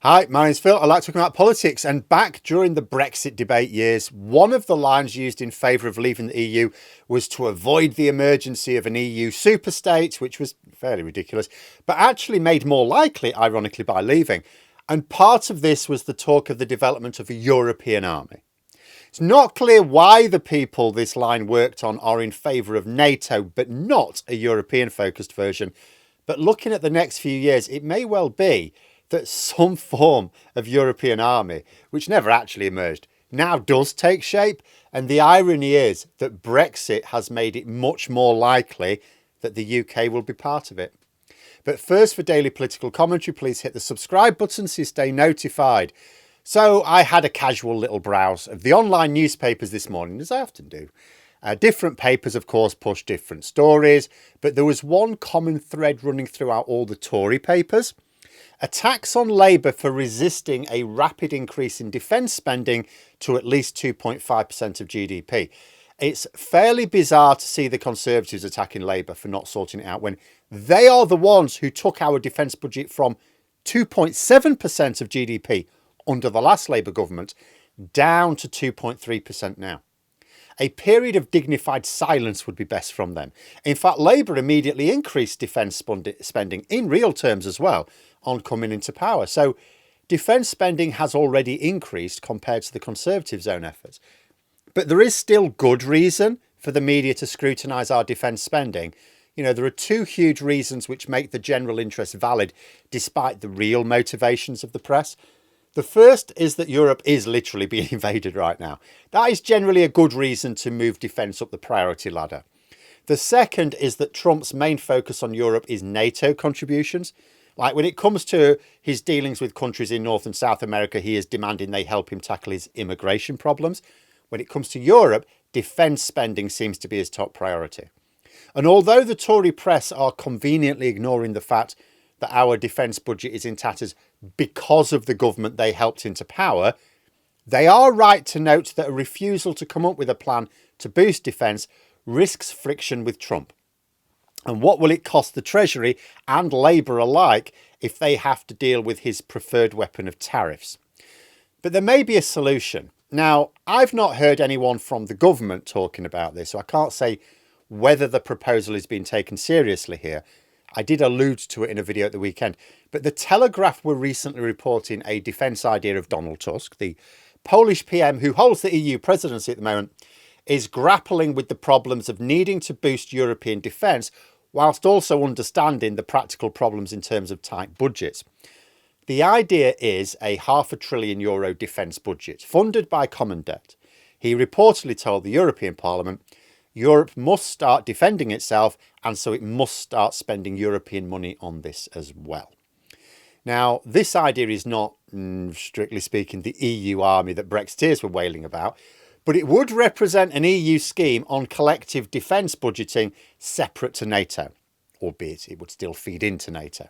Hi, my name's Phil. I like talking about politics. And back during the Brexit debate years, one of the lines used in favour of leaving the EU was to avoid the emergency of an EU superstate, which was fairly ridiculous, but actually made more likely, ironically, by leaving. And part of this was the talk of the development of a European army. It's not clear why the people this line worked on are in favour of NATO, but not a European-focused version. But looking at the next few years, it may well be that some form of European army, which never actually emerged, now does take shape. And the irony is that Brexit has made it much more likely that the UK will be part of it. But first, for daily political commentary, please hit the subscribe button so you stay notified. So I had a casual little browse of the online newspapers this morning, as I often do. Different papers, of course, push different stories, but there was one common thread running throughout all the Tory papers. Attacks on Labour for resisting a rapid increase in defence spending to at least 2.5% of GDP. It's fairly bizarre to see the Conservatives attacking Labour for not sorting it out when they are the ones who took our defence budget from 2.7% of GDP under the last Labour government down to 2.3% now. A period of dignified silence would be best from them. In fact, Labour immediately increased defence spending in real terms as well on coming into power. So defence spending has already increased compared to the Conservatives' own efforts. But there is still good reason for the media to scrutinise our defence spending. You know, there are two huge reasons which make the general interest valid despite the real motivations of the press. The first is that Europe is literally being invaded right now. That is generally a good reason to move defence up the priority ladder. The second is that Trump's main focus on Europe is NATO contributions. Like when it comes to his dealings with countries in North and South America, he is demanding they help him tackle his immigration problems. When it comes to Europe, defence spending seems to be his top priority. And although the Tory press are conveniently ignoring the fact that our defence budget is in tatters because of the government they helped into power, they are right to note that a refusal to come up with a plan to boost defence risks friction with Trump. And what will it cost the Treasury and Labour alike if they have to deal with his preferred weapon of tariffs? But there may be a solution. Now, I've not heard anyone from the government talking about this, so I can't say whether the proposal is being taken seriously here. I did allude to it in a video at the weekend, but the Telegraph were recently reporting a defence idea of Donald Tusk, the Polish PM who holds the EU presidency at the moment, is grappling with the problems of needing to boost European defence whilst also understanding the practical problems in terms of tight budgets. The idea is a €500 billion defence budget funded by common debt. He reportedly told the European Parliament Europe must start defending itself, and so it must start spending European money on this as well. Now, this idea is not, strictly speaking, the EU army that Brexiteers were wailing about, but it would represent an EU scheme on collective defence budgeting separate to NATO, albeit it would still feed into NATO,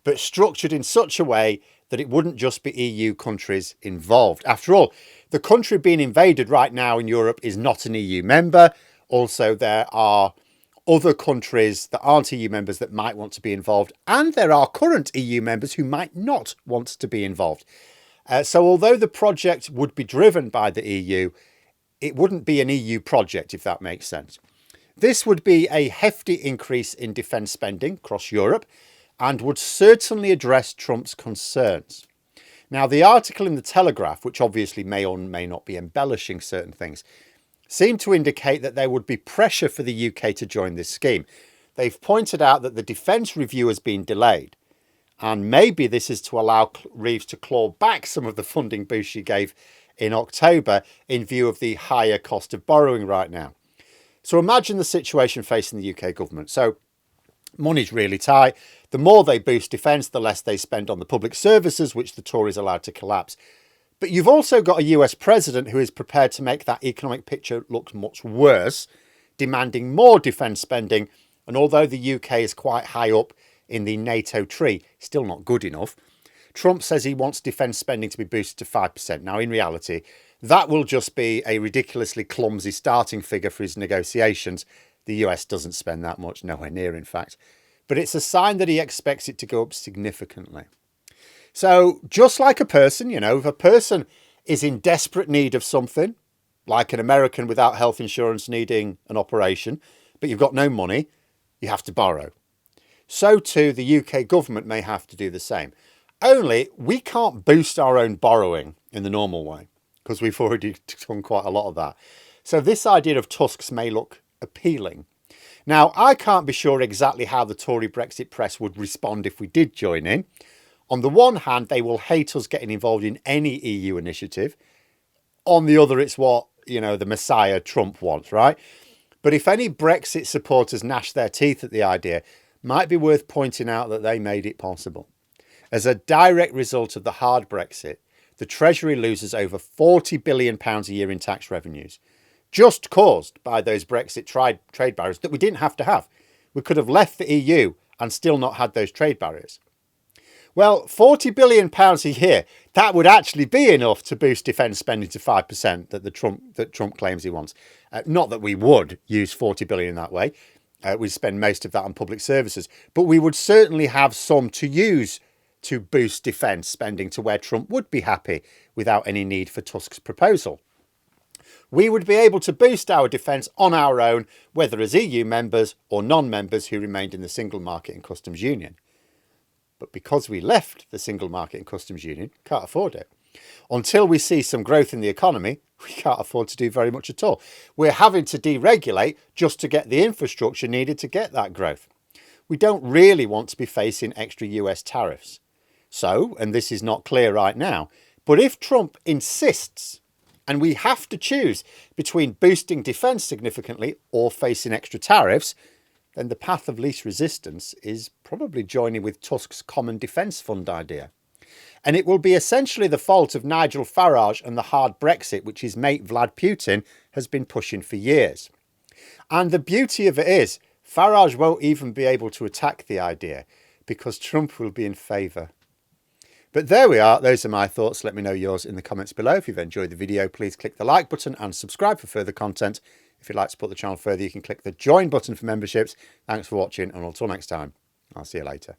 but structured in such a way that it wouldn't just be EU countries involved. After all, the country being invaded right now in Europe is not an EU member. Also, there are other countries that aren't EU members that might want to be involved, and there are current EU members who might not want to be involved. So although the project would be driven by the EU, it wouldn't be an EU project, if that makes sense. This would be a hefty increase in defence spending across Europe and would certainly address Trump's concerns. Now, the article in the Telegraph, which obviously may or may not be embellishing certain things, seem to indicate that there would be pressure for the UK to join this scheme. They've pointed out that the defence review has been delayed, and maybe this is to allow Reeves to claw back some of the funding boost she gave in October in view of the higher cost of borrowing right now. So imagine the situation facing the UK government. So money's really tight. The more they boost defence, the less they spend on the public services, which the Tories allowed to collapse. But you've also got a US president who is prepared to make that economic picture look much worse, demanding more defence spending. And although the UK is quite high up in the NATO tree, still not good enough, Trump says he wants defence spending to be boosted to 5%. Now, in reality, that will just be a ridiculously clumsy starting figure for his negotiations. The US doesn't spend that much, nowhere near, in fact. But it's a sign that he expects it to go up significantly. So just like a person, if a person is in desperate need of something, like an American without health insurance needing an operation, but you've got no money, you have to borrow. So too, the UK government may have to do the same. Only we can't boost our own borrowing in the normal way because we've already done quite a lot of that. So this idea of Tusk's may look appealing. Now, I can't be sure exactly how the Tory Brexit press would respond if we did join in. On the one hand, they will hate us getting involved in any EU initiative. On the other, it's what, the Messiah Trump wants, right? But if any Brexit supporters gnash their teeth at the idea, might be worth pointing out that they made it possible. As a direct result of the hard Brexit, the Treasury loses over £40 billion a year in tax revenues, just caused by those Brexit trade barriers that we didn't have to have. We could have left the EU and still not had those trade barriers. Well, £40 billion a year, that would actually be enough to boost defence spending to 5% that Trump claims he wants. Not that we would use £40 billion that way. We spend most of that on public services, but we would certainly have some to use to boost defence spending to where Trump would be happy without any need for Tusk's proposal. We would be able to boost our defence on our own, whether as EU members or non-members who remained in the single market and customs union. But because we left the single market and customs union, can't afford it. Until we see some growth in the economy, we can't afford to do very much at all. We're having to deregulate just to get the infrastructure needed to get that growth. We don't really want to be facing extra US tariffs. So, and this is not clear right now, but if Trump insists and we have to choose between boosting defence significantly or facing extra tariffs, then the path of least resistance is probably joining with Tusk's Common Defence Fund idea. And it will be essentially the fault of Nigel Farage and the hard Brexit, which his mate Vlad Putin has been pushing for years. And the beauty of it is, Farage won't even be able to attack the idea because Trump will be in favour. But there we are. Those are my thoughts. Let me know yours in the comments below. If you've enjoyed the video, please click the like button and subscribe for further content. If you'd like to support the channel further, you can click the join button for memberships. Thanks for watching, and until next time, I'll see you later.